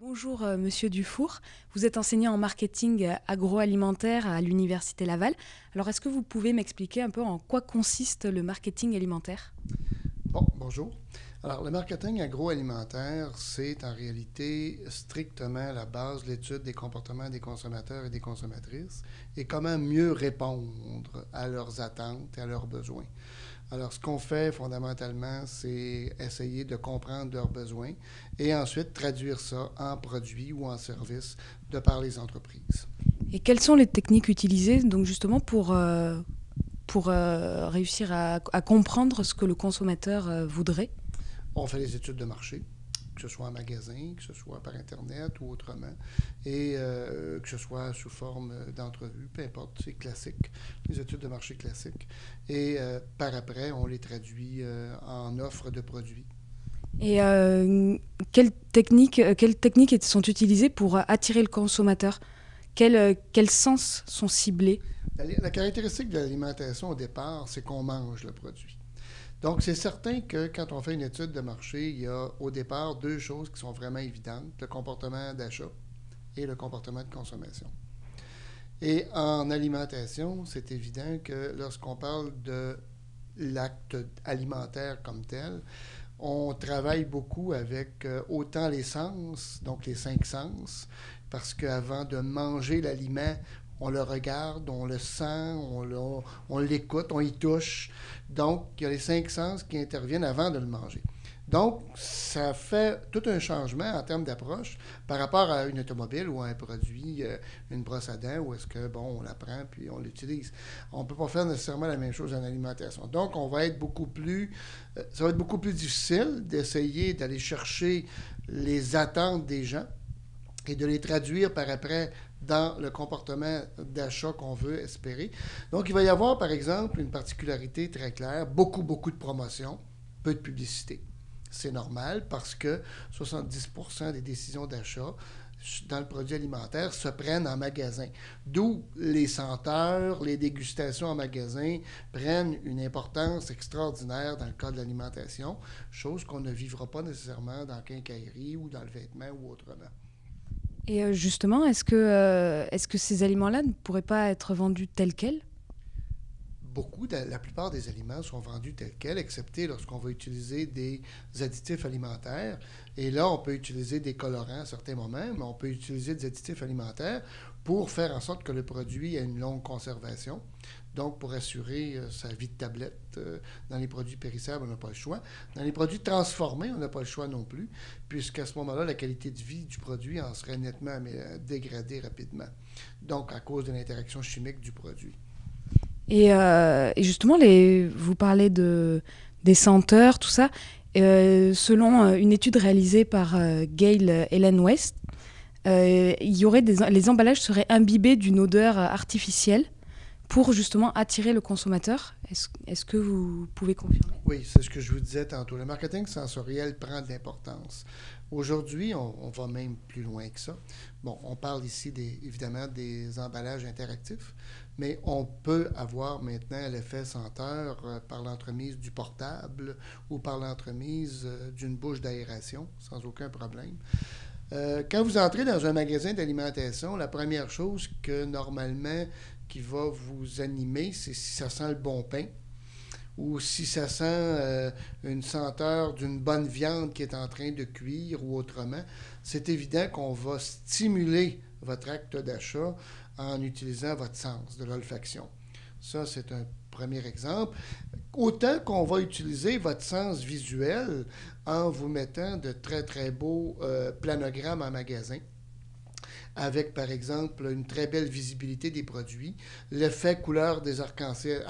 Bonjour Monsieur Dufour, vous êtes enseignant en marketing agroalimentaire à l'Université Laval. Alors est-ce que vous pouvez m'expliquer un peu en quoi consiste le marketing alimentaire? Bon, bonjour. Alors, le marketing agroalimentaire, c'est en réalité strictement la base de l'étude des comportements des consommateurs et des consommatrices et comment mieux répondre à leurs attentes et à leurs besoins. Alors, ce qu'on fait fondamentalement, c'est essayer de comprendre leurs besoins et ensuite traduire ça en produits ou en services de par les entreprises. Et quelles sont les techniques utilisées donc justement pour réussir à comprendre ce que le consommateur voudrait? On fait des études de marché, que ce soit en magasin, que ce soit par Internet ou autrement, et que ce soit sous forme d'entrevue, peu importe, c'est classique, les études de marché classiques. Et par après, on les traduit en offres de produits. Et quelles techniques sont utilisées pour attirer le consommateur? Quels sens sont ciblés? La caractéristique de l'alimentation au départ, c'est qu'on mange le produit. Donc, c'est certain que quand on fait une étude de marché, il y a au départ deux choses qui sont vraiment évidentes, le comportement d'achat et le comportement de consommation. Et en alimentation, c'est évident que lorsqu'on parle de l'acte alimentaire comme tel, on travaille beaucoup avec autant les sens, donc les cinq sens, parce qu'avant de manger l'aliment, on le regarde, on le sent, on l'écoute, on y touche. Donc, il y a les cinq sens qui interviennent avant de le manger. Donc, ça fait tout un changement en termes d'approche par rapport à une automobile ou à un produit, une brosse à dents, où est-ce que, bon, on la prend puis on l'utilise. On ne peut pas faire nécessairement la même chose en alimentation. Donc, ça va être beaucoup plus difficile d'essayer d'aller chercher les attentes des gens et de les traduire par après dans le comportement d'achat qu'on veut espérer. Donc, il va y avoir, par exemple, une particularité très claire, beaucoup de promotions, peu de publicité. C'est normal parce que 70% des décisions d'achat dans le produit alimentaire se prennent en magasin. D'où les senteurs, les dégustations en magasin prennent une importance extraordinaire dans le cas de l'alimentation, chose qu'on ne vivra pas nécessairement dans la quincaillerie ou dans le vêtement ou autrement. Et justement, est-ce que ces aliments-là ne pourraient pas être vendus tels quels? La plupart des aliments sont vendus tels quels, excepté lorsqu'on va utiliser des additifs alimentaires. Et là, on peut utiliser des colorants à certains moments, mais on peut utiliser des additifs alimentaires pour faire en sorte que le produit ait une longue conservation. Donc, pour assurer sa vie de tablette, dans les produits périssables, on n'a pas le choix. Dans les produits transformés, on n'a pas le choix non plus, puisqu'à ce moment-là, la qualité de vie du produit en serait nettement dégradée rapidement. Donc, à cause de l'interaction chimique du produit. Et justement, vous parlez des senteurs, tout ça. Selon une étude réalisée par Gail Ellen West, les emballages seraient imbibés d'une odeur artificielle pour justement attirer le consommateur. Est-ce que vous pouvez confirmer? Oui, c'est ce que je vous disais tantôt. Le marketing sensoriel prend de l'importance. Aujourd'hui, on va même plus loin que ça. Bon, on parle ici évidemment des emballages interactifs, mais on peut avoir maintenant l'effet senteur par l'entremise du portable ou par l'entremise d'une bouche d'aération, sans aucun problème. Quand vous entrez dans un magasin d'alimentation, la première chose que normalement qui va vous animer, c'est si ça sent le bon pain ou si ça sent une senteur d'une bonne viande qui est en train de cuire ou autrement. C'est évident qu'on va stimuler votre acte d'achat en utilisant votre sens de l'olfaction. Ça, c'est un premier exemple. Autant qu'on va utiliser votre sens visuel en vous mettant de très beaux planogrammes en magasin avec, par exemple, une très belle visibilité des produits, l'effet couleur des arc-en-ciel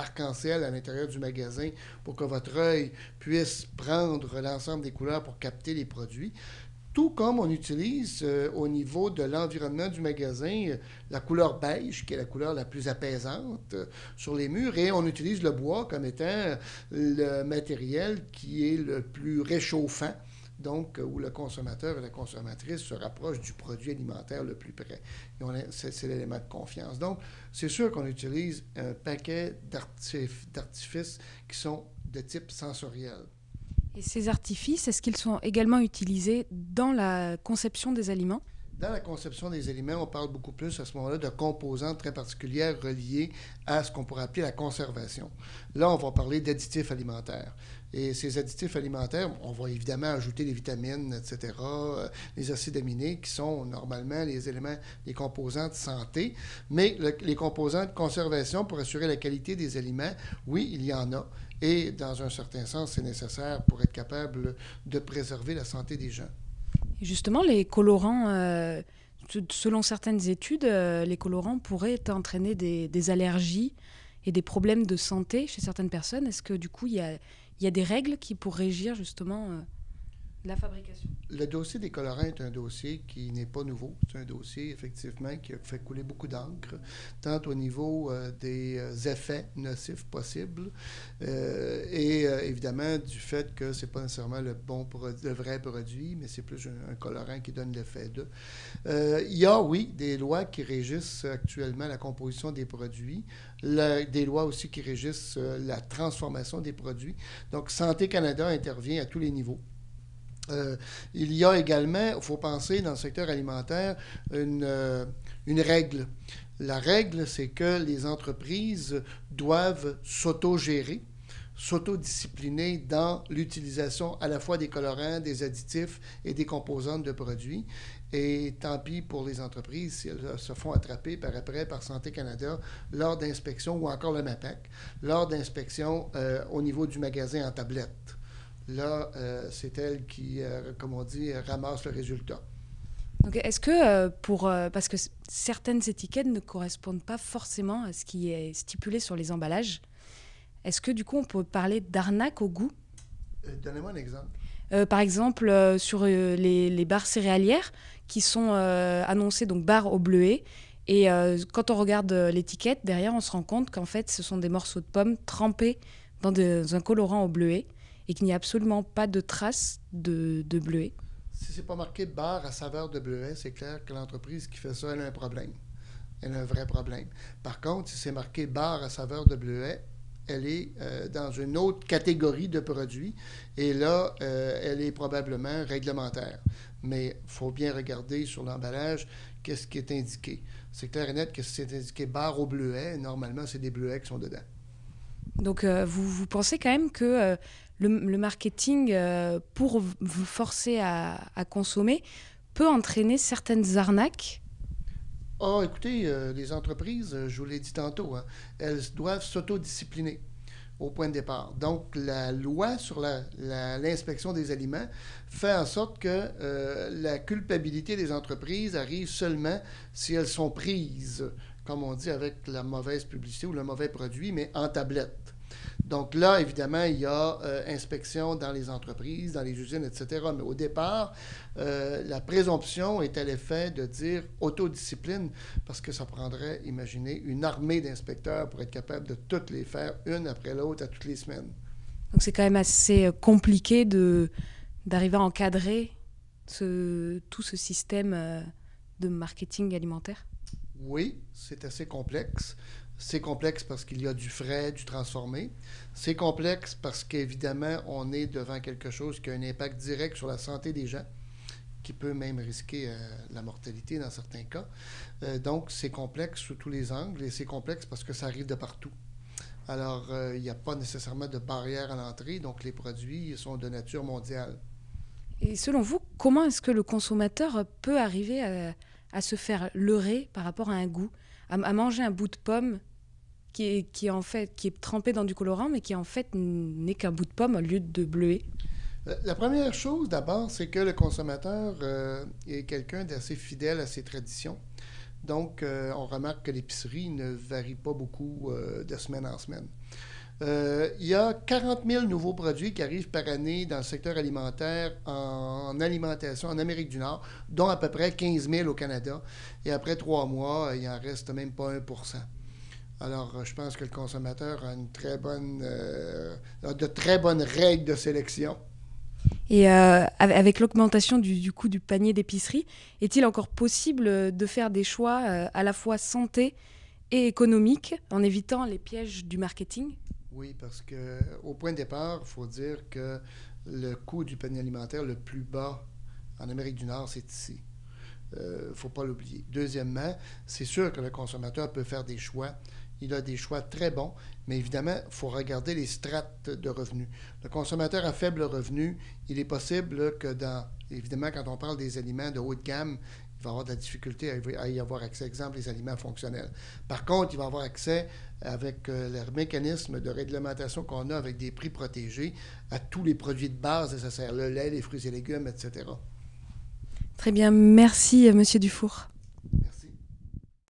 à l'intérieur du magasin pour que votre œil puisse prendre l'ensemble des couleurs pour capter les produits. Tout comme on utilise au niveau de l'environnement du magasin la couleur beige, qui est la couleur la plus apaisante sur les murs, et on utilise le bois comme étant le matériel qui est le plus réchauffant, donc où le consommateur et la consommatrice se rapprochent du produit alimentaire le plus près. C'est l'élément de confiance. Donc, c'est sûr qu'on utilise un paquet d'artifices qui sont de type sensoriel. Et ces artifices, est-ce qu'ils sont également utilisés dans la conception des aliments? Dans la conception des aliments, on parle beaucoup plus à ce moment-là de composantes très particulières reliées à ce qu'on pourrait appeler la conservation. Là, on va parler d'additifs alimentaires. Et ces additifs alimentaires, on va évidemment ajouter les vitamines, etc., les acides aminés, qui sont normalement les éléments, les composants de santé. Mais les composants de conservation pour assurer la qualité des aliments, oui, il y en a. Et dans un certain sens, c'est nécessaire pour être capable de préserver la santé des gens. Et justement, les colorants, selon certaines études, les colorants pourraient entraîner des allergies et des problèmes de santé chez certaines personnes. Est-ce que du coup, il y a des règles qui pour régir justement la fabrication? Le dossier des colorants est un dossier qui n'est pas nouveau. C'est un dossier, effectivement, qui a fait couler beaucoup d'encre, tant au niveau des effets nocifs possibles et évidemment du fait que c'est pas nécessairement le vrai produit, mais c'est plus un colorant qui donne l'effet de. Il y a, oui, des lois qui régissent actuellement la composition des produits, des lois aussi qui régissent la transformation des produits. Donc, Santé Canada intervient à tous les niveaux. Il y a également, il faut penser dans le secteur alimentaire, une règle. La règle, c'est que les entreprises doivent s'auto-gérer, s'autodiscipliner dans l'utilisation à la fois des colorants, des additifs et des composantes de produits. Et tant pis pour les entreprises si elles se font attraper par après par Santé Canada lors d'inspections ou encore le MAPAC, lors d'inspections au niveau du magasin en tablette. Là, c'est elle qui, comme on dit, ramasse le résultat. Donc, est-ce que parce que certaines étiquettes ne correspondent pas forcément à ce qui est stipulé sur les emballages, est-ce que du coup on peut parler d'arnaque au goût? Donnez-moi un exemple. Par exemple, sur les barres céréalières qui sont annoncées donc barres au bleuet. Et quand on regarde l'étiquette, derrière, on se rend compte qu'en fait, ce sont des morceaux de pommes trempés dans un colorant au bleuet et qu'il n'y a absolument pas de traces de bleuet. Si c'est pas marqué barre à saveur de bleuet, c'est clair que l'entreprise qui fait ça, elle a un problème. Elle a un vrai problème. Par contre, si c'est marqué barre à saveur de bleuet, elle est dans une autre catégorie de produits et là, elle est probablement réglementaire. Mais il faut bien regarder sur l'emballage qu'est-ce qui est indiqué. C'est clair et net que si c'est indiqué barre au bleuet, normalement, c'est des bleuets qui sont dedans. Donc, vous pensez quand même que le marketing, pour vous forcer à consommer, peut entraîner certaines arnaques? Ah, écoutez, les entreprises, je vous l'ai dit tantôt, hein, elles doivent s'autodiscipliner au point de départ. Donc, la loi sur l'inspection des aliments fait en sorte que la culpabilité des entreprises arrive seulement si elles sont prises, comme on dit, avec la mauvaise publicité ou le mauvais produit, mais en tablette. Donc là, évidemment, il y a inspection dans les entreprises, dans les usines, etc. Mais au départ, la présomption est à l'effet de dire autodiscipline, parce que ça prendrait, imaginez, une armée d'inspecteurs pour être capable de toutes les faire, une après l'autre, à toutes les semaines. Donc c'est quand même assez compliqué d'arriver à encadrer tout ce système de marketing alimentaire. Oui, c'est assez complexe. C'est complexe parce qu'il y a du frais, du transformé. C'est complexe parce qu'évidemment, on est devant quelque chose qui a un impact direct sur la santé des gens, qui peut même risquer la mortalité dans certains cas. Donc, c'est complexe sous tous les angles et c'est complexe parce que ça arrive de partout. Alors, il n'y a pas nécessairement de barrière à l'entrée, donc les produits sont de nature mondiale. Et selon vous, comment est-ce que le consommateur peut arriver à se faire leurrer par rapport à un goût, à manger un bout de pomme qui est trempé dans du colorant, mais qui en fait n'est qu'un bout de pomme au lieu de bleuet? La première chose, d'abord, c'est que le consommateur est quelqu'un d'assez fidèle à ses traditions. Donc, on remarque que l'épicerie ne varie pas beaucoup de semaine en semaine. Il y a 40 000 nouveaux produits qui arrivent par année dans le secteur alimentaire en alimentation en Amérique du Nord, dont à peu près 15 000 au Canada. Et après 3 mois, il n'en reste même pas 1%. Alors, je pense que le consommateur a de très bonnes règles de sélection. Et avec l'augmentation du coût du panier d'épicerie, est-il encore possible de faire des choix à la fois santé et économique en évitant les pièges du marketing? Oui, parce qu'au point de départ, il faut dire que le coût du panier alimentaire le plus bas en Amérique du Nord, c'est ici. Il ne faut pas l'oublier. Deuxièmement, c'est sûr que le consommateur peut faire des choix. Il a des choix très bons, mais évidemment, il faut regarder les strates de revenus. Le consommateur à faible revenu, il est possible que évidemment, quand on parle des aliments de haut de gamme, il va avoir de la difficulté à y avoir accès, exemple, les aliments fonctionnels. Par contre, il va avoir accès, avec le mécanisme de réglementation qu'on a avec des prix protégés, à tous les produits de base nécessaires, le lait, les fruits et légumes, etc. Très bien, merci Monsieur Dufour. Merci.